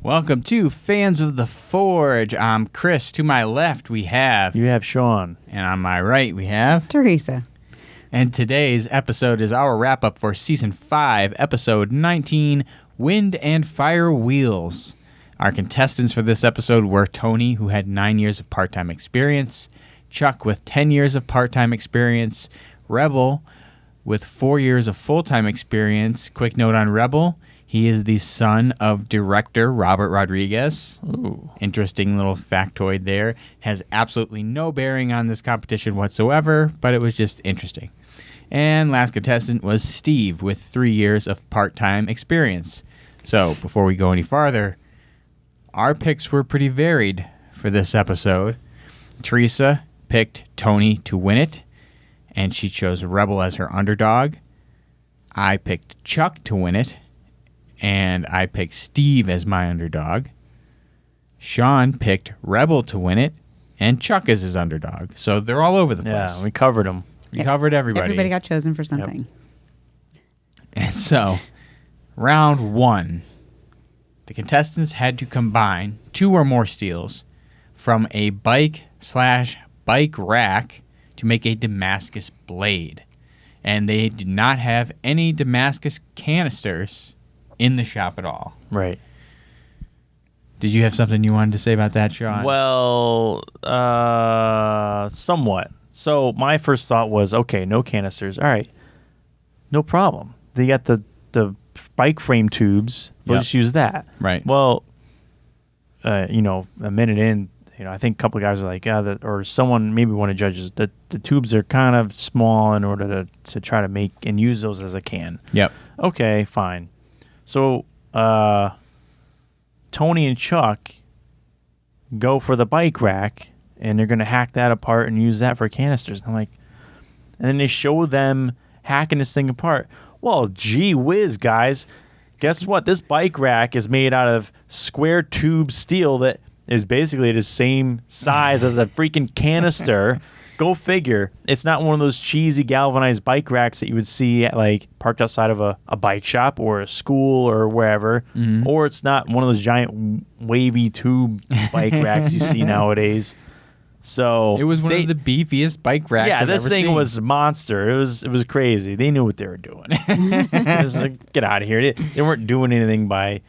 Welcome to Fans of the Forge. I'm Chris. To my left, we have... You have Sean. And on my right, we have... Teresa. And today's episode is our wrap-up for Season 5, Episode 19, Wind and Fire Wheels. Our contestants for this episode were Tony, who had 9 years of part-time experience, Chuck with 10 years of part-time experience, Rebel with 4 years of full-time experience. Quick note on Rebel, he is the son of director Robert Rodriguez. Ooh. Interesting little factoid there. Has absolutely no bearing on this competition whatsoever, but it was just interesting. And last contestant was Steve with 3 years of part-time experience. So before we go any farther, our picks were pretty varied for this episode. Teresa picked Tony to win it, and she chose Rebel as her underdog. I picked Chuck to win it, and I picked Steve as my underdog. Sean picked Rebel to win it, and Chuck as his underdog. So they're all over the place. Yeah, we covered them. We covered everybody. Everybody got chosen for something. And so, round one. The contestants had to combine 2 or more steels from a bike/bike rack to make a Damascus blade. And they did not have any Damascus canisters in the shop at all. Right. Did you have something you wanted to say about that, Sean? Well, somewhat. So my first thought was, okay, no canisters. All right, no problem. They got the bike frame tubes. We'll just use that. Right. Well, a minute in, I think a couple of guys are like, yeah, or someone, maybe one of the judges, the tubes are kind of small in order to try to make and use those as a can. Yep. Okay, fine. So Tony and Chuck go for the bike rack, and they're going to hack that apart and use that for canisters. And I'm like, and then they show them hacking this thing apart. Well, gee whiz, guys. Guess what? This bike rack is made out of square tube steel that is basically the same size as a freaking canister. Go figure. It's not one of those cheesy galvanized bike racks that you would see like parked outside of a bike shop or a school or wherever. Mm-hmm. Or it's not one of those giant wavy tube bike racks you see nowadays. So it was one of the beefiest bike racks. Yeah, I've this ever thing seen. was monster. It was crazy. They knew what they were doing. It was like, get out of here. They weren't doing anything by.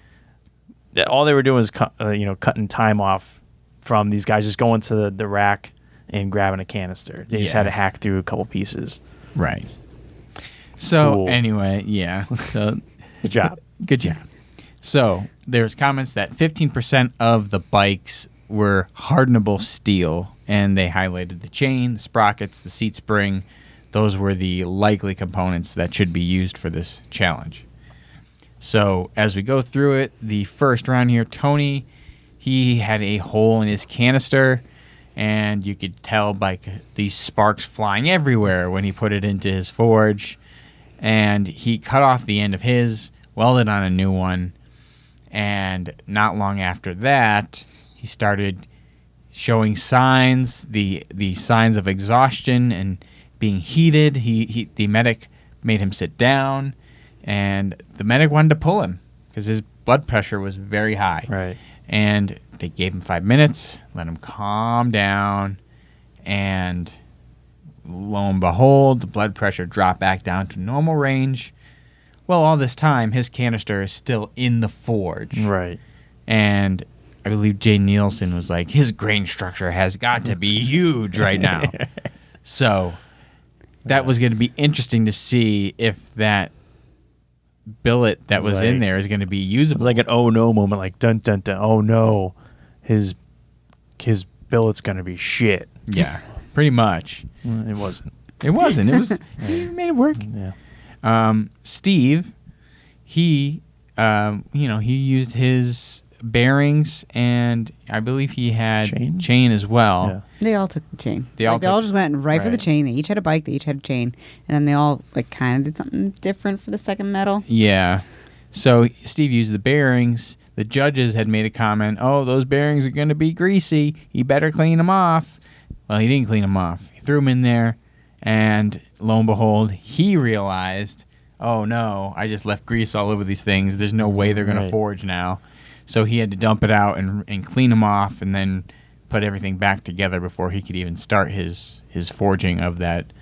All they were doing was cutting time off from these guys just going to the rack and grabbing a canister. They just had to hack through a couple pieces. Right. So Cool. Anyway, yeah. So Good job. Good job. So there's comments that 15% of the bikes were hardenable steel, and they highlighted the chain, the sprockets, the seat spring. Those were the likely components that should be used for this challenge. So as we go through it, the first round here, Tony, he had a hole in his canister, and you could tell by these sparks flying everywhere when he put it into his forge. And he cut off the end of his, welded on a new one, and not long after that, he started showing signs, the signs of exhaustion and being heated. The medic made him sit down, and the medic wanted to pull him because his blood pressure was very high. Right. And they gave him 5 minutes, let him calm down, and lo and behold, the blood pressure dropped back down to normal range. Well, all this time, his canister is still in the forge. Right. And I believe Jay Nielsen was like, his grain structure has got to be huge right now. So that was going to be interesting to see if that billet that was in there is going to be usable. It was like an oh no moment, like dun dun dun. Oh no, his billet's going to be shit. Yeah, pretty much. It wasn't. It wasn't. It was. He made it work. Yeah. Steve, he used his bearings, and I believe he had chain as well. Yeah. They all took the chain. They all just went right for the Right. chain. They each had a bike. They each had a chain. And then they all kind of did something different for the second medal. Yeah. So Steve used the bearings. The judges had made a comment, oh, those bearings are going to be greasy. You better clean them off. Well, he didn't clean them off. He threw them in there, and lo and behold, he realized, oh, no, I just left grease all over these things. There's no way they're going to forge now. So he had to dump it out and clean them off and then put everything back together before he could even start his forging of that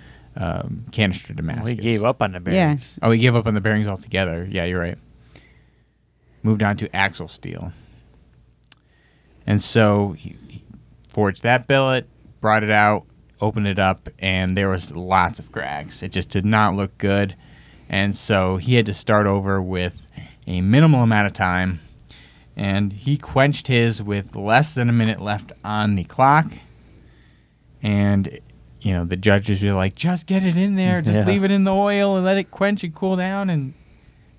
canister Damascus. Well, he gave up on the bearings. Oh, he gave up on the bearings altogether. Yeah, you're right. Moved on to axle steel. And so he forged that billet, brought it out, opened it up, and there was lots of cracks. It just did not look good. And so he had to start over with a minimal amount of time. And he quenched his with less than a minute left on the clock. And, you know, the judges were like, just get it in there. Just leave it in the oil and let it quench and cool down and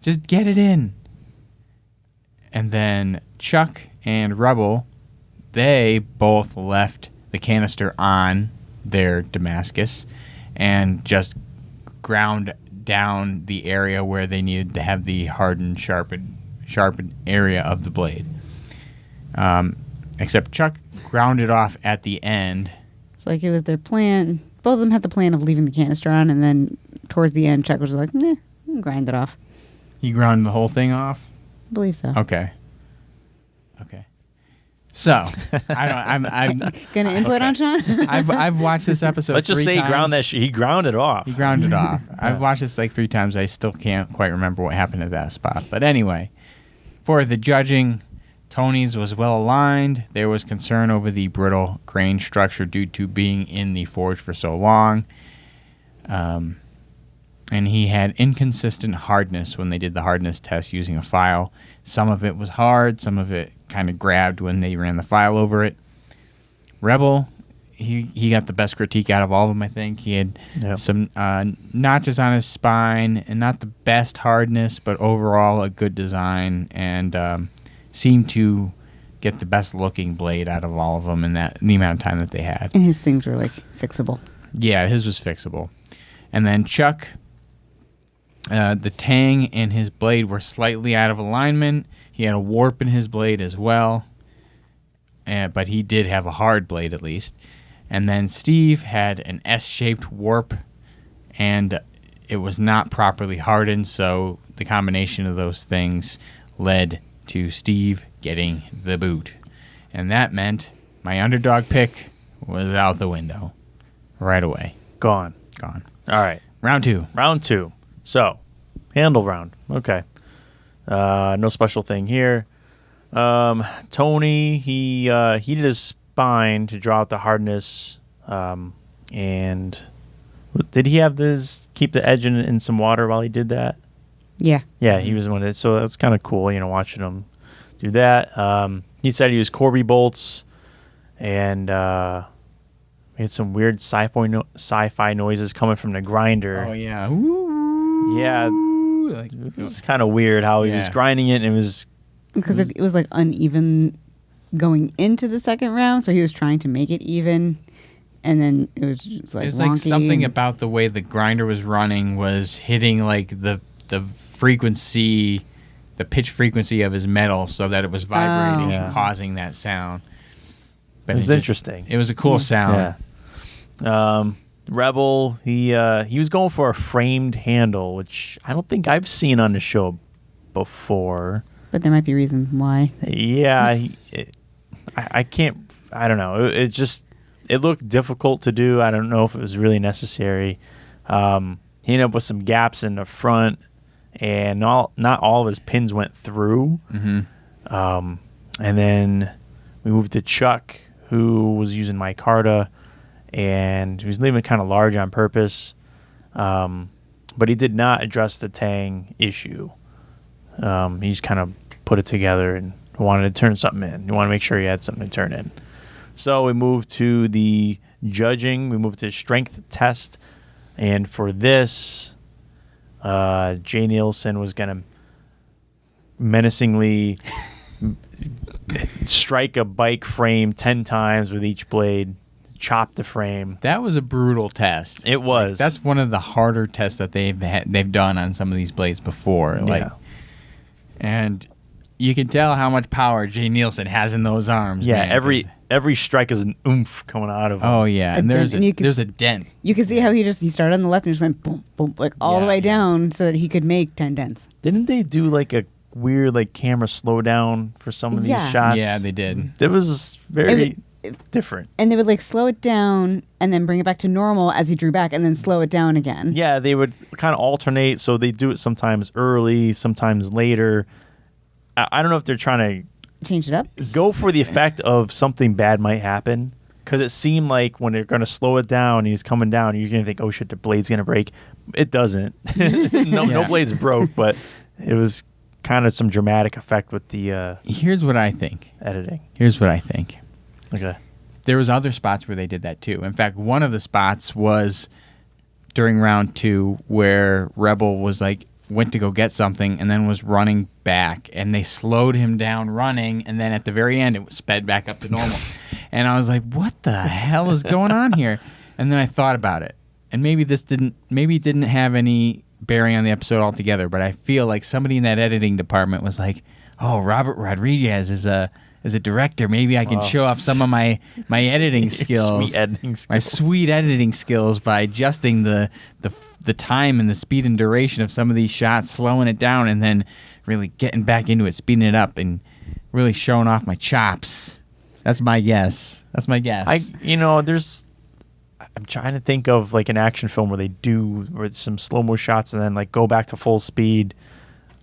just get it in. And then Chuck and Rebel, they both left the canister on their Damascus and just ground down the area where they needed to have the hardened, sharpened area of the blade. Except Chuck ground it off at the end. It's like it was their plan. Both of them had the plan of leaving the canister on, and then towards the end, Chuck was like, "Nah, grind it off." He ground the whole thing off? I believe so. Okay. So, I'm gonna input on Sean. I've watched this episode. Let's just say times. he ground that. He ground it off. He ground it off. I've watched this like 3 times. I still can't quite remember what happened at that spot. But anyway, for the judging, Tony's was well aligned. There was concern over the brittle grain structure due to being in the forge for so long. And he had inconsistent hardness when they did the hardness test using a file. Some of it was hard. Some of it kind of grabbed when they ran the file over it. Rebel, he got the best critique out of all of them, I think. He had some notches on his spine and not the best hardness, but overall a good design and seemed to get the best looking blade out of all of them in the amount of time that they had. And his things were like fixable. Yeah, his was fixable. And then Chuck, the tang and his blade were slightly out of alignment. He had a warp in his blade as well, but he did have a hard blade at least. And then Steve had an S-shaped warp, and it was not properly hardened, so the combination of those things led to Steve getting the boot. And that meant my underdog pick was out the window right away. Gone. All right. Round 2. So, handle round. Okay. No special thing here. Tony, he heated his spine to draw out the hardness. And did he have this keep the edge in some water while he did that? Yeah. Yeah, he was the one that. So that was kind of cool, watching him do that. He said he used Corby bolts, and he had some weird sci-fi noises coming from the grinder. Oh yeah. Ooh. Yeah. Like, it was kind of weird how he was grinding it, and it was because it was like uneven going into the second round, so he was trying to make it even, and then it was just like it was like wonky. something about the way the grinder was running was hitting like the frequency, the pitch frequency of his metal, so that it was vibrating and causing that sound. But it was interesting. It was a cool sound. Yeah. Rebel, he was going for a framed handle, which I don't think I've seen on the show before. But there might be a reason why. Yeah, I can't. I don't know. It looked difficult to do. I don't know if it was really necessary. He ended up with some gaps in the front, and not all of his pins went through. Mm-hmm. And then we moved to Chuck, who was using micarta, and he was leaving it kind of large on purpose. But he did not address the tang issue. He just kind of put it together and wanted to turn something in. He wanted to make sure he had something to turn in. So we moved to the judging. We moved to strength test. And for this, Jay Nielsen was going to menacingly strike a bike frame 10 times with each blade, chop the frame. That was a brutal test. It was. Like, that's one of the harder tests that they've done on some of these blades before. And you can tell how much power Jay Nielsen has in those arms. Yeah, man, every strike is an oomph coming out of him. Oh yeah, and there's a dent. You can see how he started on the left and just went boom, boom, like all the way down, so that he could make 10 dents. Didn't they do like a weird like camera slowdown for some of these shots. Yeah, they did. It was very different. And they would like slow it down and then bring it back to normal as he drew back and then slow it down again. Yeah, they would kind of alternate. So they do it sometimes early, sometimes later. I don't know if they're trying to Change it up. go for the effect of something bad might happen. Because it seemed like when they're going to slow it down and he's coming down, you're going to think, oh shit, the blade's going to break. It doesn't. No blades broke, but it was kind of some dramatic effect with the Here's what I think. editing. Here's what I think. Okay. There was other spots where they did that too. In fact, one of the spots was during round 2 where Rebel was like went to go get something and then was running back, and they slowed him down running, and then at the very end it sped back up to normal. And I was like, what the hell is going on here? And then I thought about it. And maybe it didn't have any bearing on the episode altogether, but I feel like somebody in that editing department was like, oh, Robert Rodriguez is a director. Maybe I can show off some of my editing skills. My sweet editing skills by adjusting the time and the speed and duration of some of these shots, slowing it down, and then really getting back into it, speeding it up, and really showing off my chops. That's my guess. I'm trying to think of like an action film where they do some slow-mo shots and then like go back to full speed.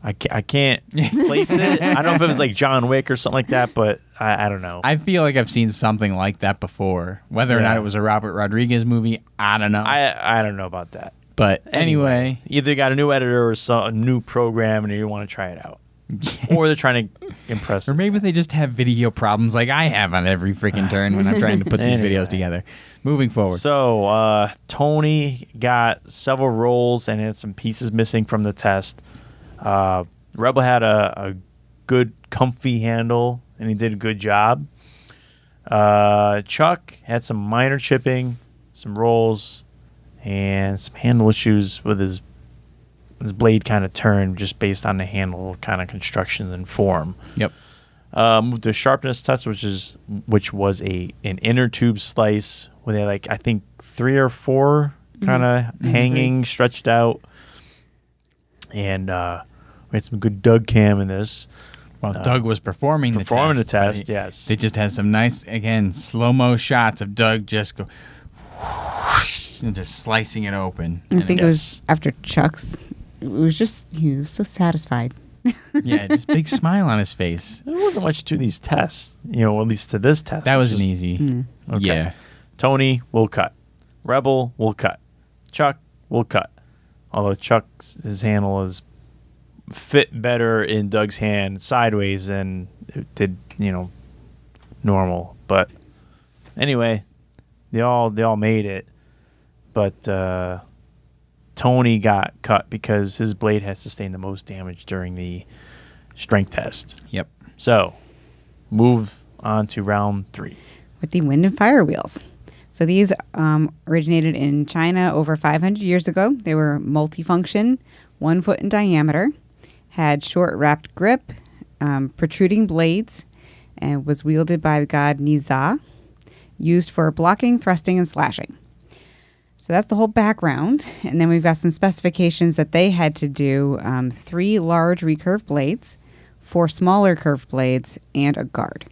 I can't place it. I don't know if it was like John Wick or something like that, but I don't know. I feel like I've seen something like that before. Whether or not it was a Robert Rodriguez movie, I don't know. I don't know about that. But anyway. Either you got a new editor or a new program and you want to try it out. Or they're trying to impress Or us. maybe they just have video problems like I have on every freaking turn when I'm trying to put these videos together. Moving forward. So, Tony got several rolls and had some pieces missing from the test. Rebel had a good, comfy handle, and he did a good job. Chuck had some minor chipping, some rolls, and some handle issues with his blade kind of turned just based on the handle kind of construction and form. Yep. Moved to sharpness test, which was an inner tube slice with like I think 3 or 4 kind of hanging, stretched out, and we had some good Doug cam in this. Well, Doug was performing the test. Yes. They just had some nice, again, slow-mo shots of Doug just go and just slicing it open. I think it was after Chuck's. It was just, he was so satisfied. Yeah, just big smile on his face. There wasn't much to these tests, at least to this test. That was an easy. Okay. Yeah. Tony will cut. Rebel will cut. Chuck will cut. Although his handle is fit better in Doug's hand sideways than it did, normal. But anyway, they all made it. But Tony got cut because his blade had sustained the most damage during the strength test. Yep. So, move on to round 3. With the wind and fire wheels. So these originated in China over 500 years ago. They were multifunction, 1 foot in diameter, had short wrapped grip, protruding blades, and was wielded by the god Niza, used for blocking, thrusting, and slashing. So that's the whole background. And then we've got some specifications that they had to do 3 large recurved blades, 4 smaller curved blades, and a guard.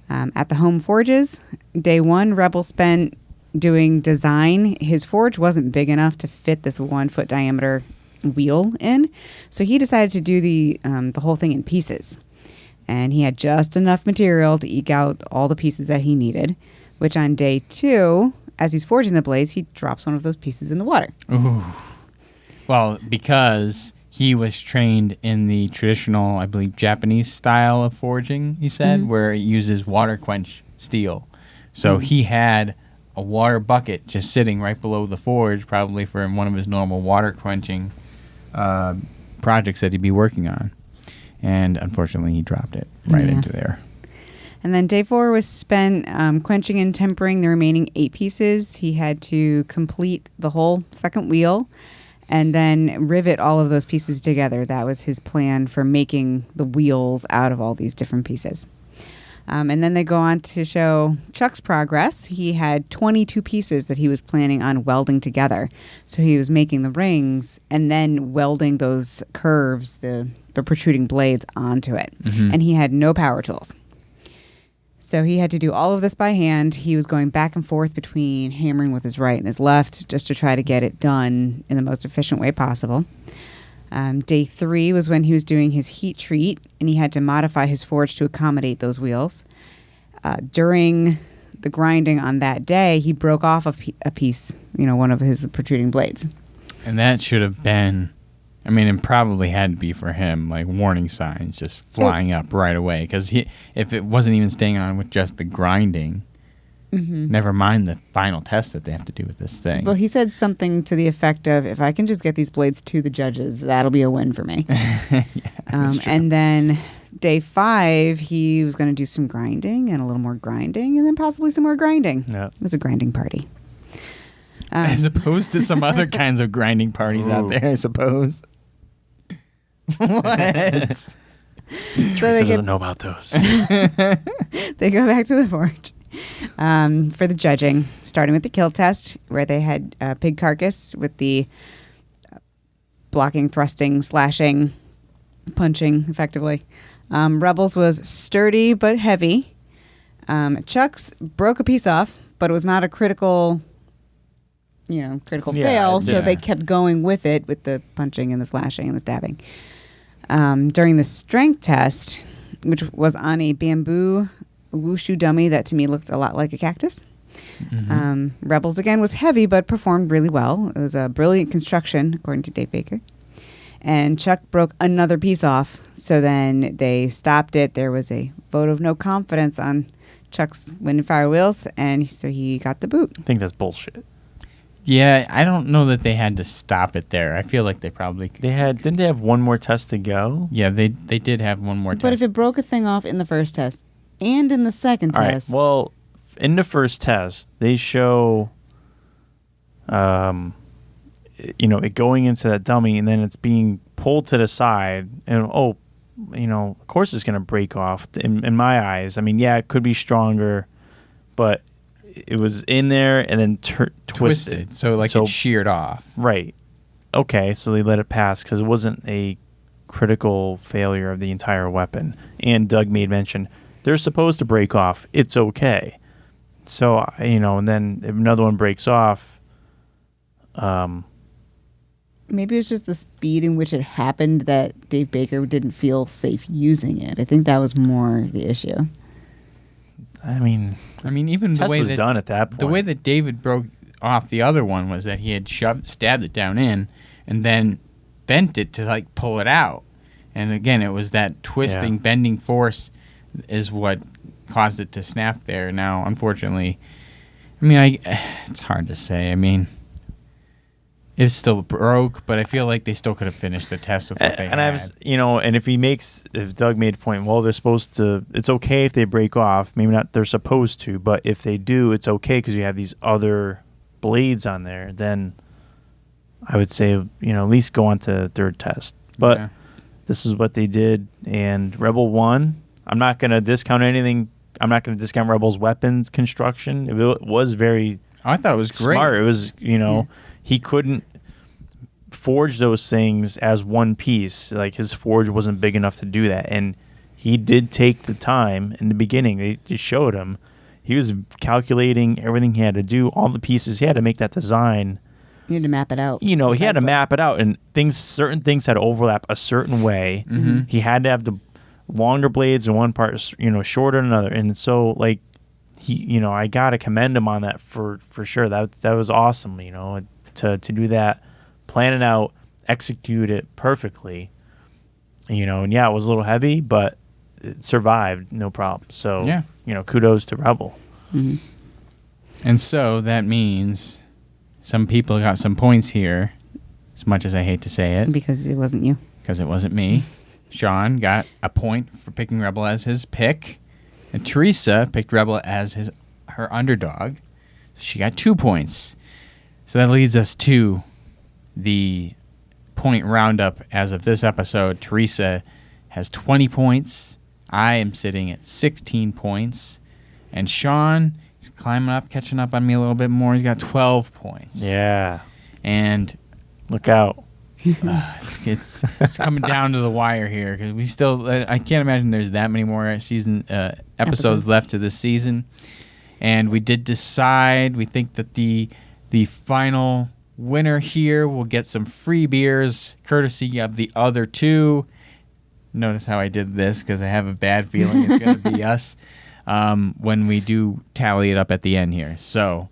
At the home forges, day 1, Rebel spent doing design. His forge wasn't big enough to fit this 1 foot diameter wheel in, so he decided to do the whole thing in pieces. And he had just enough material to eke out all the pieces that he needed, which on day 2, as he's forging the blades, he drops one of those pieces in the water. Ooh. Well, because he was trained in the traditional, I believe, Japanese style of forging, he said, where it uses water quench steel. So he had a water bucket just sitting right below the forge, probably for one of his normal water quenching projects that he'd be working on. And unfortunately, he dropped it right into there. And then day 4 was spent quenching and tempering the remaining 8 pieces. He had to complete the whole second wheel and then rivet all of those pieces together. That was his plan for making the wheels out of all these different pieces. And then they go on to show Chuck's progress. He had 22 pieces that he was planning on welding together. So he was making the rings and then welding those curves, the protruding blades onto it. And he had no power tools. So he had to do all of this by hand. He was going back and forth between hammering with his right and his left just to try to get it done in the most efficient way possible. Day 3 was when he was doing his heat treat, and he had to modify his forge to accommodate those wheels. During the grinding on that day, he broke off a piece, one of his protruding blades. And that should have been, it probably had to be for him, like warning signs just flying up right away. Because if it wasn't even staying on with just the grinding, never mind the final test that they have to do with this thing. Well, he said something to the effect of, if I can just get these blades to the judges, that'll be a win for me. And then day 5, he was going to do some grinding and a little more grinding and then possibly some more grinding. It was a grinding party. As opposed to some other kinds of grinding parties out there, I suppose. What? So they doesn't know about those. They go back to the forge. For the judging, starting with the kill test, where they had pig carcass with the blocking, thrusting, slashing, punching, effectively. Rebels was sturdy but heavy. Chuck's broke a piece off, but it was not a critical fail, so they kept going with it, with the punching and the slashing and the stabbing. During the strength test, which was on a bamboo wushu dummy that to me looked a lot like a cactus. Rebels again was heavy but performed really well. It was a brilliant construction, according to Dave Baker. And Chuck broke another piece off, so then they stopped it. There was a vote of no confidence on Chuck's wind and fire wheels, and so he got the boot. I think that's bullshit. Yeah, I don't know that they had to stop it there. I feel like they probably... Didn't they have one more test to go? Yeah, they did have one more test. But if it broke a thing off in the first test and in the second test... Right. Well, in the first test, they show, it going into that dummy, and then it's being pulled to the side, and of course it's going to break off. In my eyes, it could be stronger, but it was in there and then twisted. So it sheared off. Right. Okay, so they let it pass because it wasn't a critical failure of the entire weapon. And Doug made mention, they're supposed to break off. It's okay. So, and then if another one breaks off... Maybe it's just the speed in which it happened that Dave Baker didn't feel safe using it. I think that was more the issue. Even the test way was that done at that point. The way that David broke off the other one was that he had stabbed it down in and then bent it to pull it out. And again, it was that twisting, bending force is what caused it to snap there. Now, unfortunately, it's hard to say. It was still broke, but I feel like they still could have finished the test with what they had. And if Doug made a point, well, they're supposed to, it's okay if they break off. Maybe not they're supposed to, but if they do, it's okay because you have these other blades on there. Then I would say, at least go on to the third test. But this is what they did, and Rebel won. I'm not going to discount anything. I'm not going to discount Rebel's weapons construction. It was very I thought it was great. Smart. It was, he couldn't forge those things as one piece. Like, his forge wasn't big enough to do that. And he did take the time in the beginning. They just showed him. He was calculating everything he had to do, all the pieces. He had to make that design. You had to map it out. He had to map it out, and certain things had to overlap a certain way. Mm-hmm. He had to have the longer blades in one part, shorter in another. And so, like, I got to commend him on that for sure. That was awesome, to do that, plan it out, execute it perfectly. And yeah, it was a little heavy, but it survived, no problem. So, yeah. Kudos to Rebel. Mm-hmm. And so that means some people got some points here, as much as I hate to say it. Because it wasn't you. Because it wasn't me. Sean got a point for picking Rebel as his pick. And Teresa picked Rebel as her underdog. So she got 2 points. So that leads us to the point roundup as of this episode. Teresa has 20 points. I am sitting at 16 points. And Sean is climbing up, catching up on me a little bit more. He's got 12 points. Yeah. And Look out. it's coming down to the wire here because we still. I can't imagine there's that many more episodes left to this season. And we did decide. We think that the final winner here will get some free beers courtesy of the other two. Notice how I did this because I have a bad feeling it's going to be us when we do tally it up at the end here. So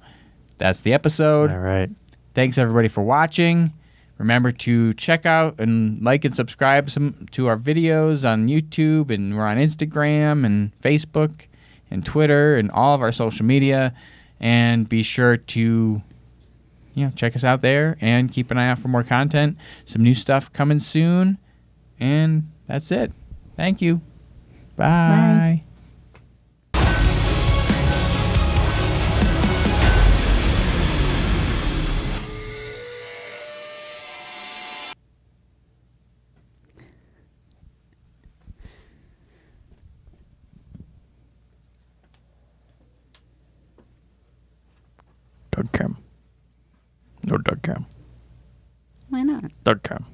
that's the episode. All right. Thanks everybody for watching. Remember to check out and like and subscribe to our videos on YouTube, and we're on Instagram and Facebook and Twitter and all of our social media. And be sure to check us out there and keep an eye out for more content. Some new stuff coming soon. And that's it. Thank you. Bye. Bye. Doug Cam. No Doug Cam. Why not? Doug Cam.